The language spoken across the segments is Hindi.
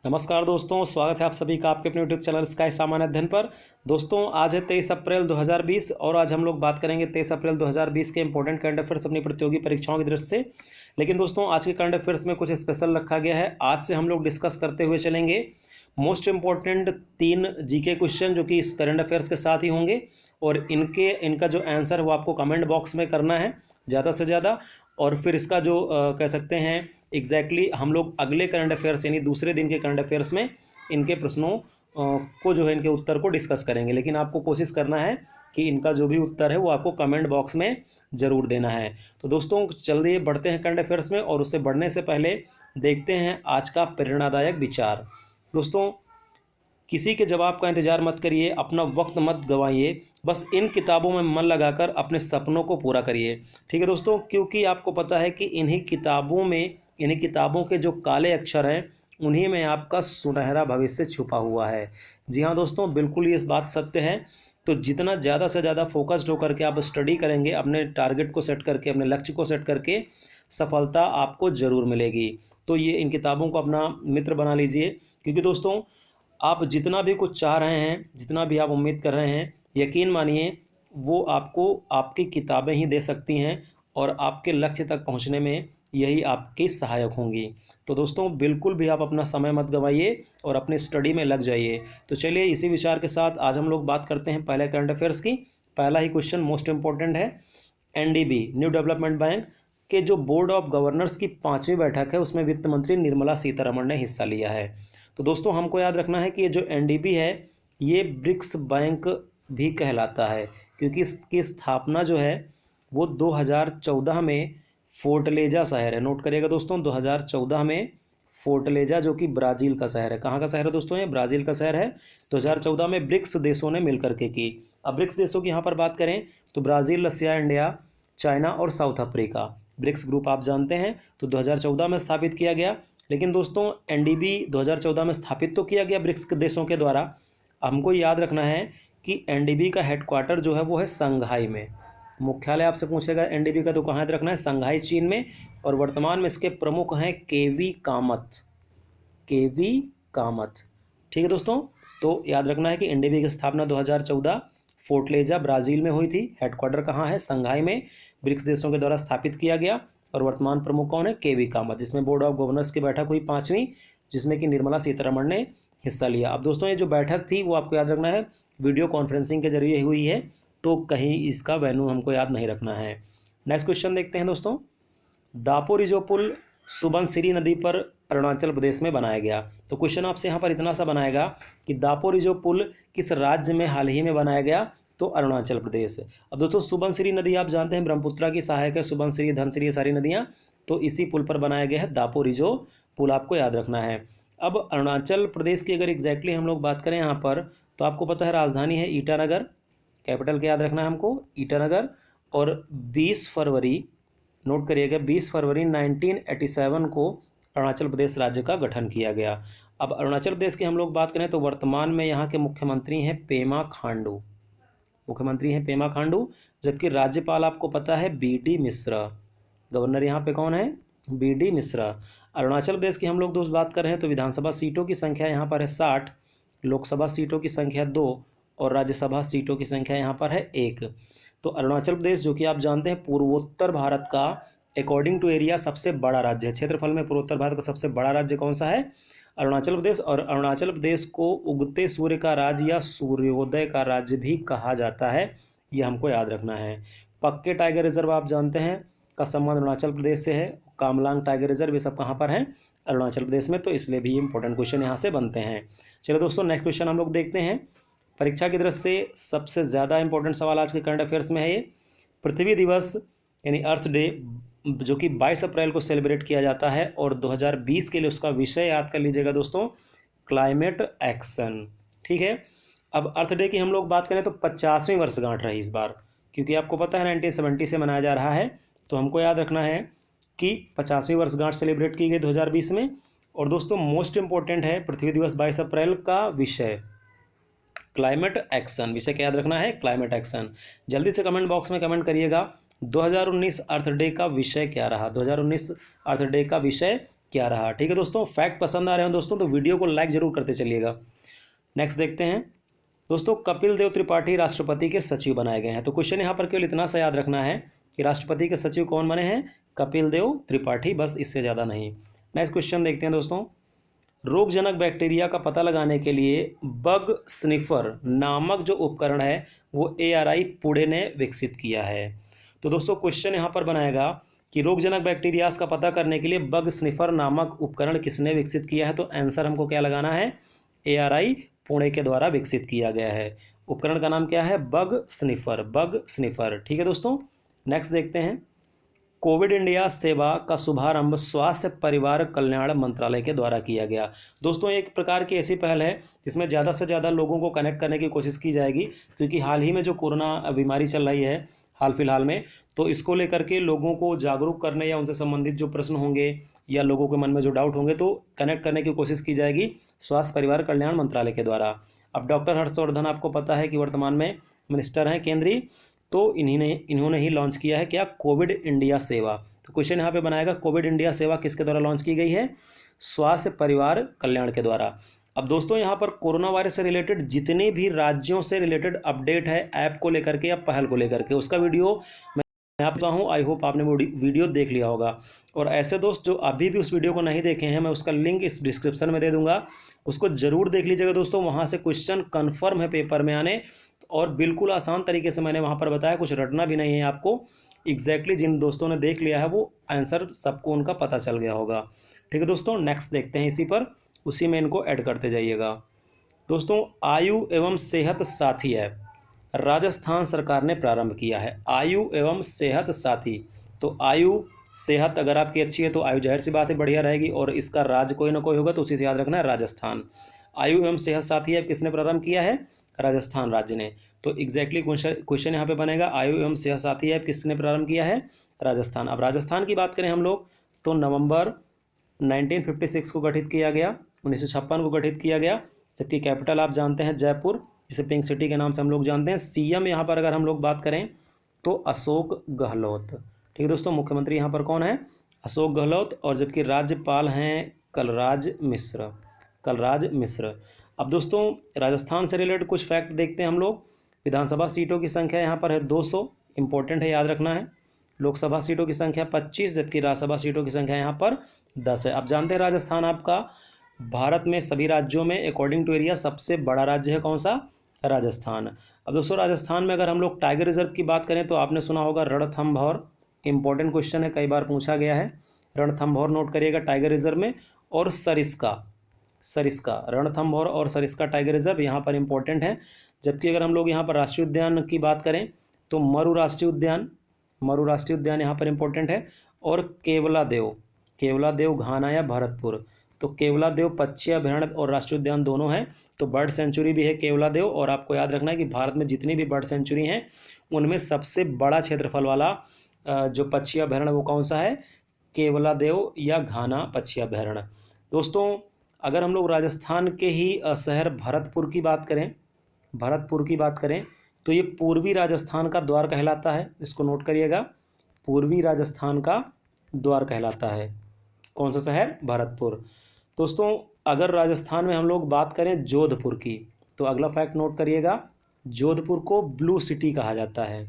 नमस्कार दोस्तों, स्वागत है आप सभी का आपके अपने यूट्यूब चैनल स्काई सामान्य अध्ययन पर। दोस्तों आज है 23 अप्रैल 2020 और आज हम लोग बात करेंगे 23 अप्रैल 2020 के इंपॉर्टेंट करंट अफेयर्स अपनी प्रतियोगी परीक्षाओं की दृष्टि से। लेकिन दोस्तों आज के करंट अफेयर्स में कुछ स्पेशल रखा गया है। आज से हम लोग डिस्कस करते हुए चलेंगे मोस्ट इंपॉर्टेंट 3 जीके क्वेश्चन जो कि इस करंट अफेयर्स के साथ ही होंगे और इनका जो आंसर है वो आपको कमेंट बॉक्स में करना है ज़्यादा से ज़्यादा। और फिर इसका जो कह सकते हैं एग्जैक्टली हम लोग अगले करंट अफेयर्स यानी दूसरे दिन के करंट अफेयर्स में इनके प्रश्नों को जो है इनके उत्तर को डिस्कस करेंगे। लेकिन आपको कोशिश करना है कि इनका जो भी उत्तर है वो आपको कमेंट बॉक्स में ज़रूर देना है। तो दोस्तों जल्दी बढ़ते हैं करंट अफेयर्स में और उससे बढ़ने से पहले देखते हैं आज का प्रेरणादायक विचार। दोस्तों किसी के जवाब का इंतजार मत करिए, अपना वक्त मत गंवाइए, बस इन किताबों में मन लगाकर अपने सपनों को पूरा करिए। ठीक है दोस्तों, क्योंकि आपको पता है कि इन्हीं किताबों के जो काले अक्षर हैं उन्हीं में आपका सुनहरा भविष्य छुपा हुआ है। जी हाँ दोस्तों, बिल्कुल ये इस बात सत्य है। तो जितना ज़्यादा से ज़्यादा फोकस्ड होकर के आप स्टडी करेंगे, अपने टारगेट को सेट करके, अपने लक्ष्य को सेट करके, सफलता आपको ज़रूर मिलेगी। तो ये इन किताबों को अपना मित्र बना लीजिए, क्योंकि दोस्तों आप जितना भी कुछ चाह रहे हैं, जितना भी आप उम्मीद कर रहे हैं, यकीन मानिए वो आपको आपकी किताबें ही दे सकती हैं और आपके लक्ष्य तक पहुंचने में यही आपकी सहायक होंगी। तो दोस्तों बिल्कुल भी आप अपना समय मत गंवाइए और अपनी स्टडी में लग जाइए। तो चलिए इसी विचार के साथ आज हम लोग बात करते हैं पहले करंट अफेयर्स की। पहला ही क्वेश्चन मोस्ट इंपॉर्टेंट है। एनडीबी न्यू डेवलपमेंट बैंक के जो बोर्ड ऑफ गवर्नर्स की 5वीं बैठक है उसमें वित्त मंत्री निर्मला सीतारमण ने हिस्सा लिया है। तो दोस्तों हमको याद रखना है कि ये जो एनडीबी है ये ब्रिक्स बैंक भी कहलाता है, क्योंकि इसकी स्थापना जो है वो 2014 में फोर्टलेजा शहर है। नोट करिएगा दोस्तों, 2014 में फोर्टलेजा जो कि ब्राज़ील का शहर है। कहाँ का शहर है दोस्तों? ये ब्राज़ील का शहर है। 2014 में ब्रिक्स देशों ने मिलकर के की। अब ब्रिक्स देशों की यहाँ पर बात करें तो ब्राज़ील, रसिया, इंडिया, चाइना और साउथ अफ्रीका ब्रिक्स ग्रुप आप जानते हैं। तो 2014 में स्थापित किया गया। लेकिन दोस्तों एनडीबी 2014 में स्थापित तो किया गया ब्रिक्स के देशों के द्वारा। हमको याद रखना है कि एनडीबी का हेडक्वार्टर जो है वो है संघाई में। मुख्यालय आपसे पूछेगा एनडीबी का तो कहाँ याद रखना है? संघाई, चीन में। और वर्तमान में इसके प्रमुख हैं केवी कामत। ठीक है दोस्तों, तो याद रखना है कि एनडीबी की स्थापना 2014 फोर्टलेजा ब्राज़ील में हुई थी। हेडक्वार्टर कहाँ है? संघाई में। ब्रिक्स देशों के द्वारा स्थापित किया गया। और वर्तमान प्रमुख कौन है? केवी कामत, जिसमें बोर्ड ऑफ गवर्नर्स की बैठक हुई 5वीं, जिसमें कि निर्मला सीतारमण ने हिस्सा लिया। अब दोस्तों ये जो बैठक थी वो आपको याद रखना है वीडियो कॉन्फ्रेंसिंग के जरिए हुई है, तो कहीं इसका वेन्यू हमको याद नहीं रखना है। नेक्स्ट क्वेश्चन देखते हैं दोस्तों। दापोरिजो पुल सुबनसिरी नदी पर अरुणाचल प्रदेश में बनाया गया। तो क्वेश्चन आपसे यहाँ पर इतना सा बनाएगा कि दापोरिजो पुल किस राज्य में हाल ही में बनाया गया? तो अरुणाचल प्रदेश। अब दोस्तों सुबनसिरी नदी आप जानते हैं ब्रह्मपुत्रा की सहायक है। सुबनसिरी, धनसिरी, ये सारी नदियाँ, तो इसी पुल पर बनाया गया है दापोरिजो पुल, आपको याद रखना है। अब अरुणाचल प्रदेश की अगर एग्जैक्टली हम लोग बात करें यहाँ पर, तो आपको पता है राजधानी है ईटानगर। कैपिटल क्या याद रखना है हमको? ईटानगर। और 20 फरवरी, नोट करिएगा, 20 फरवरी 1987 को अरुणाचल प्रदेश राज्य का गठन किया गया। अब अरुणाचल प्रदेश की हम लोग बात करें तो वर्तमान में यहाँ के मुख्यमंत्री हैं पेमा खांडू, जबकि राज्यपाल आपको पता है बीडी मिश्रा। गवर्नर यहाँ पे कौन है? बीडी मिश्रा। अरुणाचल प्रदेश की हम लोग दोस्त बात कर रहे हैं तो विधानसभा सीटों की संख्या यहाँ पर है 60, लोकसभा सीटों की संख्या 2 और राज्यसभा सीटों की संख्या यहाँ पर है 1। तो अरुणाचल प्रदेश जो कि आप जानते हैं पूर्वोत्तर भारत का अकॉर्डिंग टू एरिया सबसे बड़ा राज्य है। क्षेत्रफल में पूर्वोत्तर भारत का सबसे बड़ा राज्य कौन सा है? अरुणाचल प्रदेश। और अरुणाचल प्रदेश को उगते सूर्य का राज्य या सूर्योदय का राज्य भी कहा जाता है, ये हमको याद रखना है। पक्के टाइगर रिजर्व आप जानते हैं का संबंध अरुणाचल प्रदेश से है। कामलांग टाइगर रिजर्व ये सब कहाँ पर हैं? अरुणाचल प्रदेश में। तो इसलिए भी इंपॉर्टेंट क्वेश्चन यहाँ से बनते हैं। चलो दोस्तों नेक्स्ट क्वेश्चन हम लोग देखते हैं। परीक्षा की दृष्टि से सबसे ज़्यादा इंपॉर्टेंट सवाल आज के करंट अफेयर्स में है ये। पृथ्वी दिवस यानी अर्थ डे जो कि 22 अप्रैल को सेलिब्रेट किया जाता है और 2020 के लिए उसका विषय याद कर लीजिएगा दोस्तों, क्लाइमेट एक्शन। ठीक है। अब अर्थ डे की हम लोग बात करें तो 50वीं वर्षगांठ रही इस बार, क्योंकि आपको पता है 1970 से मनाया जा रहा है। तो हमको याद रखना है कि 50वीं वर्षगांठ सेलिब्रेट की गई 2020 में। और दोस्तों मोस्ट इंपॉर्टेंट है पृथ्वी दिवस 22 अप्रैल का विषय क्लाइमेट एक्शन। विषय क्या याद रखना है? Climate action. जल्दी से कमेंट बॉक्स में कमेंट करिएगा 2019 अर्थ डे का विषय क्या रहा? 2019 अर्थ डे का विषय क्या रहा। ठीक है दोस्तों, फैक्ट पसंद आ रहे हो दोस्तों तो वीडियो को लाइक जरूर करते चलिएगा। नेक्स्ट देखते हैं दोस्तों, कपिल देव त्रिपाठी राष्ट्रपति के सचिव बनाए गए हैं। तो क्वेश्चन यहाँ पर केवल इतना सा याद रखना है कि राष्ट्रपति के सचिव कौन बने हैं, कपिल देव त्रिपाठी, बस इससे ज़्यादा नहीं। नेक्स्ट क्वेश्चन देखते हैं दोस्तों, रोगजनक बैक्टीरिया का पता लगाने के लिए बग स्निफर नामक जो उपकरण है वो ARI पुणे ने विकसित किया है। तो दोस्तों क्वेश्चन यहाँ पर बनाएगा कि रोगजनक बैक्टीरियाज का पता करने के लिए बग स्निफर नामक उपकरण किसने विकसित किया है। तो आंसर हमको क्या लगाना है, ARI पुणे के द्वारा विकसित किया गया है। उपकरण का नाम क्या है, बग स्निफर, बग स्निफर। ठीक है दोस्तों, नेक्स्ट देखते हैं, कोविड इंडिया सेवा का शुभारंभ स्वास्थ्य परिवार कल्याण मंत्रालय के द्वारा किया गया। दोस्तों एक प्रकार की ऐसी पहल है जिसमें ज़्यादा से ज़्यादा लोगों को कनेक्ट करने की कोशिश की जाएगी, क्योंकि हाल ही में जो कोरोना बीमारी चल रही है हाल फिलहाल में, तो इसको लेकर के लोगों को जागरूक करने या उनसे संबंधित जो प्रश्न होंगे या लोगों के मन में जो डाउट होंगे तो कनेक्ट करने की कोशिश की जाएगी स्वास्थ्य परिवार कल्याण मंत्रालय के द्वारा। अब डॉक्टर हर्षवर्धन आपको पता है कि वर्तमान में मिनिस्टर हैं केंद्रीय, तो इन्होंने ही लॉन्च किया है क्या, कोविड इंडिया सेवा। तो क्वेश्चन यहाँ पे बनाएगा कोविड इंडिया सेवा किसके द्वारा लॉन्च की गई है, स्वास्थ्य परिवार कल्याण के द्वारा। अब दोस्तों यहाँ पर कोरोना वायरस से रिलेटेड जितने भी राज्यों से रिलेटेड अपडेट है ऐप को लेकर के या पहल को लेकर के, उसका वीडियो मैं आपका हूँ, आई होप आपने वीडियो देख लिया होगा। और ऐसे दोस्त जो अभी भी उस वीडियो को नहीं देखे हैं, मैं उसका लिंक इस डिस्क्रिप्शन में दे दूंगा, उसको जरूर देख लीजिएगा दोस्तों। वहाँ से क्वेश्चन कन्फर्म है पेपर में आने, और बिल्कुल आसान तरीके से मैंने वहाँ पर बताया, कुछ रटना भी नहीं है आपको। एग्जैक्टली जिन दोस्तों ने देख लिया है वो आंसर सबको उनका पता चल गया होगा। ठीक है दोस्तों, नेक्स्ट देखते हैं इसी पर, उसी में इनको ऐड करते जाइएगा। दोस्तों आयु एवं सेहत साथी ऐप राजस्थान सरकार ने प्रारंभ किया है, आयु एवं सेहत साथी। तो आयु सेहत अगर आपकी अच्छी है तो आयु जाहिर सी बात है बढ़िया रहेगी, और इसका राज्य कोई ना कोई होगा तो उसी से याद रखना है राजस्थान। आयु एवं सेहत साथी ऐप किसने प्रारंभ किया है, राजस्थान राज्य ने। तो एग्जैक्टली क्वेश्चन यहाँ पे बनेगा, आयु एवं सेहत साथी ऐप किसने प्रारंभ किया है, राजस्थान। अब राजस्थान की बात करें हम लोग तो नवंबर 1956 को गठित किया गया, 1956 को गठित किया गया, जबकि कैपिटल आप जानते हैं जयपुर, जिसे पिंक सिटी के नाम से हम लोग जानते हैं। CM यहाँ पर अगर हम लोग बात करें तो अशोक गहलोत। ठीक है दोस्तों, मुख्यमंत्री यहाँ पर कौन है, अशोक गहलोत, और जबकि राज्यपाल हैं कलराज मिश्र, कलराज मिश्र। अब दोस्तों राजस्थान से रिलेटेड कुछ फैक्ट देखते हैं हम लोग। विधानसभा सीटों की संख्या यहाँ पर है 200, इंपॉर्टेंट है, याद रखना है। लोकसभा सीटों की संख्या 25, जबकि राज्यसभा सीटों की संख्या यहाँ पर 10 है। अब जानते हैं राजस्थान आपका भारत में सभी राज्यों में अकॉर्डिंग टू एरिया सबसे बड़ा राज्य है कौन सा, राजस्थान। अब दोस्तों राजस्थान में अगर हम लोग टाइगर रिजर्व की बात करें तो आपने सुना होगा रणथंभौर, इंपॉर्टेंट क्वेश्चन है, कई बार पूछा गया है। रणथंभौर नोट करिएगा टाइगर रिजर्व में, और सरिस्का, सरिस्का, रणथंभौर और सरिस्का टाइगर रिजर्व यहाँ पर इंपॉर्टेंट है। जबकि अगर हम लोग यहाँ पर राष्ट्रीय उद्यान की बात करें तो मरु राष्ट्रीय उद्यान, मरु राष्ट्रीय उद्यान यहाँ पर इंपॉर्टेंट है, और केवलादेव, केवलादेव घाना या भरतपुर। तो केवलादेव पक्षी अभयारण्य और राष्ट्रीय उद्यान दोनों हैं, तो बर्ड सेंचुरी भी है केवलादेव। और आपको याद रखना है कि भारत में जितनी भी बर्ड सेंचुरी हैं उनमें सबसे बड़ा क्षेत्रफल वाला जो पक्षी अभयारण्य वो कौन सा है, केवलादेव या घाना पक्षी अभयारण्य। दोस्तों अगर हम लोग राजस्थान के ही शहर भरतपुर की बात करें, भरतपुर की बात करें तो ये पूर्वी राजस्थान का द्वार कहलाता है, इसको नोट करिएगा, पूर्वी राजस्थान का द्वार कहलाता है। कौन सा शहर, भरतपुर। दोस्तों अगर राजस्थान में हम लोग बात करें जोधपुर की, तो अगला फैक्ट नोट करिएगा, जोधपुर को ब्लू सिटी कहा जाता है।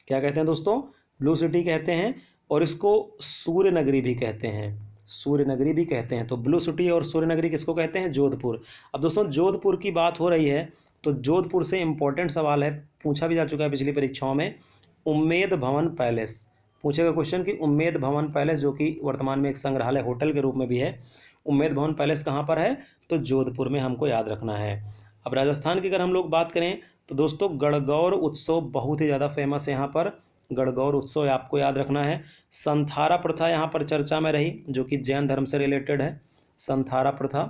क्या कहते हैं दोस्तों, ब्लू सिटी कहते हैं, और इसको सूर्य नगरी भी कहते हैं, सूर्य नगरी भी कहते हैं। तो ब्लू सिटी और सूर्य नगरी किसको कहते हैं, जोधपुर। अब दोस्तों जोधपुर की बात हो रही है तो जोधपुर से इंपॉर्टेंट सवाल है, पूछा भी जा चुका है पिछली परीक्षाओं में, उम्मेद भवन पैलेस पूछेगा क्वेश्चन कि उम्मेद भवन पैलेस जो कि वर्तमान में एक संग्रहालय होटल के रूप में भी है, उम्मेद भवन पैलेस कहाँ पर है, तो जोधपुर में हमको याद रखना है। अब राजस्थान की अगर हम लोग बात करें तो दोस्तों गणगौर उत्सव बहुत ही ज़्यादा फेमस है यहाँ पर, गणगौर उत्सव आपको याद रखना है। संथारा प्रथा यहाँ पर चर्चा में रही जो कि जैन धर्म से रिलेटेड है, संथारा प्रथा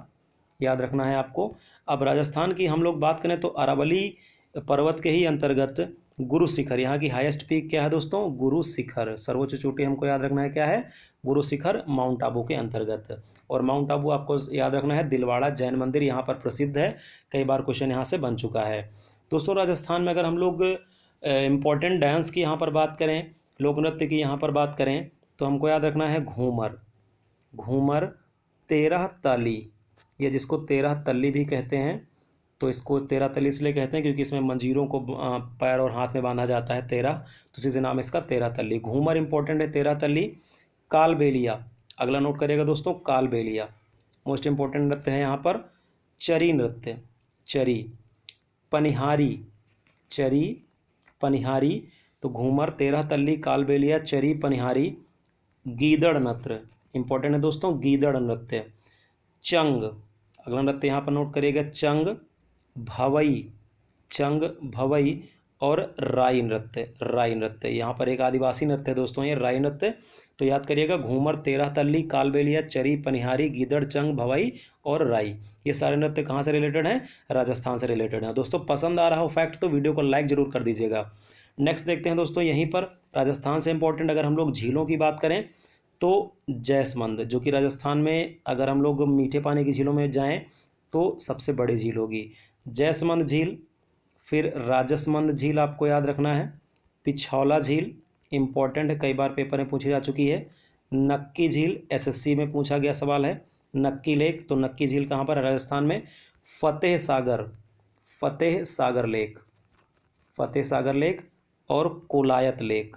याद रखना है आपको। अब राजस्थान की हम लोग बात करें तो अरावली पर्वत के ही अंतर्गत गुरु शिखर, यहाँ की हाईएस्ट पीक क्या है दोस्तों, गुरु शिखर, सर्वोच्च चोटी हमको याद रखना है क्या है, गुरु शिखर, माउंट आबू के अंतर्गत। और माउंट आबू आपको याद रखना है दिलवाड़ा जैन मंदिर यहाँ पर प्रसिद्ध है, कई बार क्वेश्चन यहाँ से बन चुका है। दोस्तों राजस्थान में अगर हम लोग इम्पॉर्टेंट डांस की यहाँ पर बात करें, लोक नृत्य की यहाँ पर बात करें तो हमको याद रखना है घूमर, घूमर 13 ताली, ये जिसको 13 तल्ली भी कहते हैं, तो इसको 13 तल्ली इसलिए कहते हैं क्योंकि इसमें मंजीरों को पैर और हाथ में बांधा जाता है 13, तो इसी से नाम इसका 13 तल्ली। घूमर इंपॉर्टेंट है 13 तल्ली। कालबेलिया, अगला नोट करिएगा दोस्तों, कालबेलिया मोस्ट इंपॉर्टेंट नृत्य है यहाँ पर। चरी नृत्य, चरी। पनिहारी, चरी पनिहारी, तो घूमर 13 तल्ली कालबेलिया चरी पनिहारी। गीदड़ नृत्य इंपॉर्टेंट है दोस्तों, गीदड़ नृत्य। चंग, अगला नृत्य यहाँ पर नोट करिएगा, चंग भवई, चंग भवई। और राई नृत्य, राई नृत्य यहाँ पर एक आदिवासी नृत्य है दोस्तों ये राई नृत्य। तो याद करिएगा, घूमर 13 तल्ली कालबेलिया चरी पनिहारी गीदड़ चंग भवई और राई, ये सारे नृत्य कहाँ से रिलेटेड हैं, राजस्थान से रिलेटेड हैं। दोस्तों पसंद आ रहा हो फैक्ट तो वीडियो को लाइक जरूर कर दीजिएगा। नेक्स्ट देखते हैं दोस्तों, यहीं पर राजस्थान से इंपॉर्टेंट अगर हम लोग झीलों की बात करें तो जैसमंद, जो कि राजस्थान में अगर हम लोग मीठे पानी की झीलों में जाएं तो सबसे बड़ी झील होगी जैसमंद झील। फिर राजसमंद झील आपको याद रखना है। पिछौला झील इंपॉर्टेंट है, कई बार पेपर में पूछी जा चुकी है। नक्की झील एसएससी में पूछा गया सवाल है। नक्की लेक, तो नक्की झील कहाँ पर है, राजस्थान में। Fateh Sagar, Fateh Sagar lake, Fateh Sagar lake. और कोलायत लेक,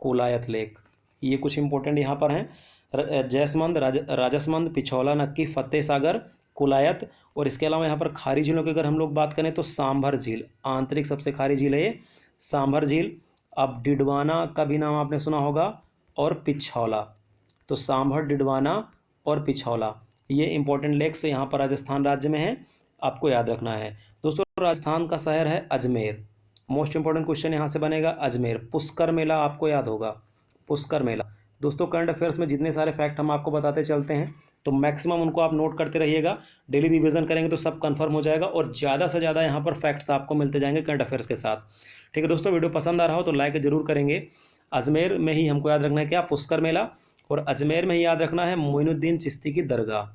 कोलायत लेक, ये कुछ इंपॉर्टेंट यहाँ पर हैं। जैसमंद, राजसमंद, पिछौला, नक्की, फतेह सागर, कोलायत। और इसके अलावा यहाँ पर खारी झीलों की अगर हम लोग बात करें तो सांभर झील, आंतरिक सबसे खारी झील है ये सांभर झील। अब डिडवाना का भी नाम आपने सुना होगा, और पिछौला, तो सांभर, डिडवाना और पिछौला, ये इंपॉर्टेंट लेक्स यहाँ पर राजस्थान राज्य में है, आपको याद रखना है। दोस्तों राजस्थान का शहर है अजमेर, मोस्ट इंपॉर्टेंट क्वेश्चन यहाँ से बनेगा अजमेर। पुष्कर मेला आपको याद होगा, पुष्कर मेला। दोस्तों करंट अफेयर्स में जितने सारे फैक्ट हम आपको बताते चलते हैं तो मैक्सिमम उनको आप नोट करते रहिएगा, डेली रिवीजन करेंगे तो सब कंफर्म हो जाएगा और ज़्यादा से ज़्यादा यहाँ पर फैक्ट्स आपको मिलते जाएंगे करंट अफेयर्स के साथ। ठीक है दोस्तों, वीडियो पसंद आ रहा हो तो लाइक जरूर करेंगे। अजमेर में ही हमको याद रखना है क्या, पुष्कर मेला। और अजमेर में ही याद रखना है मोइनुद्दीन चिश्ती की दरगाह,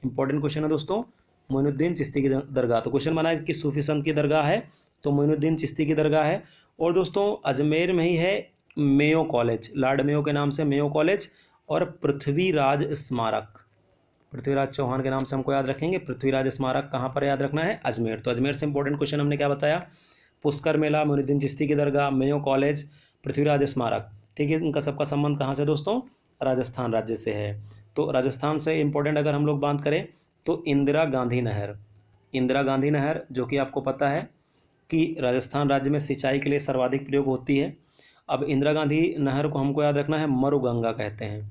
इंपॉर्टेंट क्वेश्चन है दोस्तों, मोइनुद्दीन चिश्ती की दरगाह। तो क्वेश्चन बना है कि सूफी संत की दरगाह है, तो मोइनुद्दीन चिश्ती की दरगाह है। और दोस्तों अजमेर में ही है मेयो कॉलेज, लॉर्ड मेयो के नाम से मेयो कॉलेज। और पृथ्वीराज स्मारक, पृथ्वीराज चौहान के नाम से हमको याद रखेंगे। पृथ्वीराज स्मारक कहाँ पर याद रखना है, अजमेर। तो अजमेर से इंपॉर्टेंट क्वेश्चन हमने क्या बताया, पुष्कर मेला, मोइनुद्दीन चिश्ती की दरगाह, मेयो कॉलेज, पृथ्वीराज स्मारक। ठीक है, इनका सबका संबंध कहाँ से दोस्तों, राजस्थान राज्य से है। तो राजस्थान से इंपॉर्टेंट अगर हम लोग बात करें तो इंदिरा गांधी नहर, इंदिरा गांधी नहर जो कि आपको पता है कि राजस्थान राज्य में सिंचाई के लिए सर्वाधिक प्रयोग होती है। अब इंदिरा गांधी नहर को हमको याद रखना है मरुगंगा कहते हैं,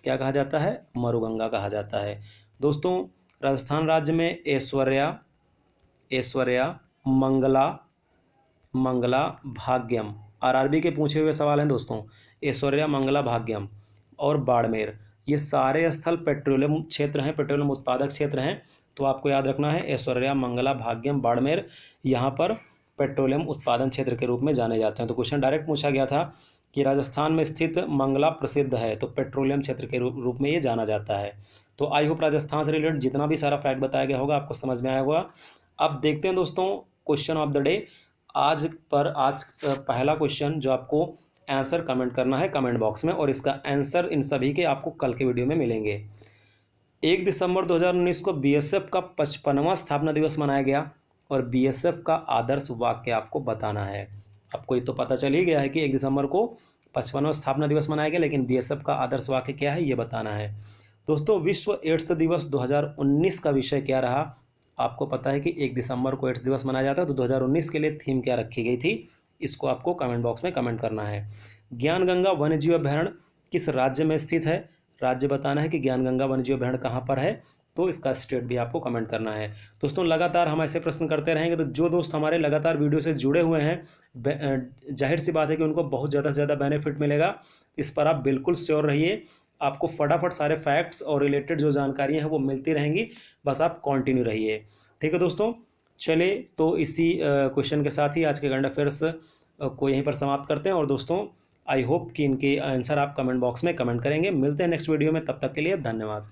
क्या कहा जाता है, मरुगंगा कहा जाता है। दोस्तों राजस्थान राज्य में ऐश्वर्या, ऐश्वर्या, मंगला, मंगला, भाग्यम, आरआरबी के पूछे हुए सवाल हैं दोस्तों, ऐश्वर्या, मंगला, भाग्यम और बाड़मेर, ये सारे स्थल पेट्रोलियम क्षेत्र हैं, पेट्रोलियम उत्पादक क्षेत्र हैं। तो आपको याद रखना है ऐश्वर्या, मंगला, भाग्यम, बाड़मेर, यहाँ पर पेट्रोलियम उत्पादन क्षेत्र के रूप में जाने जाते हैं। तो क्वेश्चन डायरेक्ट पूछा गया था कि राजस्थान में स्थित मंगला प्रसिद्ध है, तो पेट्रोलियम क्षेत्र के रूप में ये जाना जाता है। तो आई होप राजस्थान से रिलेटेड जितना भी सारा फैक्ट बताया गया होगा आपको समझ में आया होगा। अब देखते हैं दोस्तों क्वेश्चन ऑफ द डे। आज पहला क्वेश्चन जो आपको आंसर कमेंट करना है कमेंट बॉक्स में, और इसका आंसर इन सभी के आपको कल के वीडियो में मिलेंगे। 1 दिसंबर 2019 को बीएसएफ का 55वां स्थापना दिवस मनाया गया और बीएसएफ का आदर्श वाक्य आपको बताना है। आपको ये तो पता चल ही गया है कि 1 दिसंबर को 55वां स्थापना दिवस मनाया गया, लेकिन बीएसएफ का आदर्श वाक्य क्या है ये बताना है। दोस्तों विश्व एड्स दिवस 2019 का विषय क्या रहा, आपको पता है कि 1 दिसंबर को एड्स दिवस मनाया जाता है, तो 2019 के लिए थीम क्या रखी गई थी, इसको आपको कमेंट बॉक्स में कमेंट करना है। ज्ञानगंगा वन्यजीव अभयारण्य किस राज्य में स्थित है, राज्य बताना है कि ज्ञानगंगा वन्यजीव अभयारण्य कहाँ पर है, तो इसका स्टेट भी आपको कमेंट करना है। दोस्तों लगातार हम ऐसे प्रश्न करते रहेंगे, तो जो दोस्त हमारे लगातार वीडियो से जुड़े हुए हैं जाहिर सी बात है कि उनको बहुत ज़्यादा से ज़्यादा बेनिफिट मिलेगा, इस पर आप बिल्कुल श्योर रहिए। आपको फटाफट सारे फैक्ट्स और रिलेटेड जो जानकारियाँ हैं वो मिलती रहेंगी, बस आप कंटिन्यू रहिए। ठीक है दोस्तों, चले तो इसी क्वेश्चन के साथ ही आज के करंट अफेयर्स को यहीं पर समाप्त करते हैं। और दोस्तों आई होप कि इनके आंसर आप कमेंट बॉक्स में कमेंट करेंगे। मिलते हैं नेक्स्ट वीडियो में, तब तक के लिए धन्यवाद।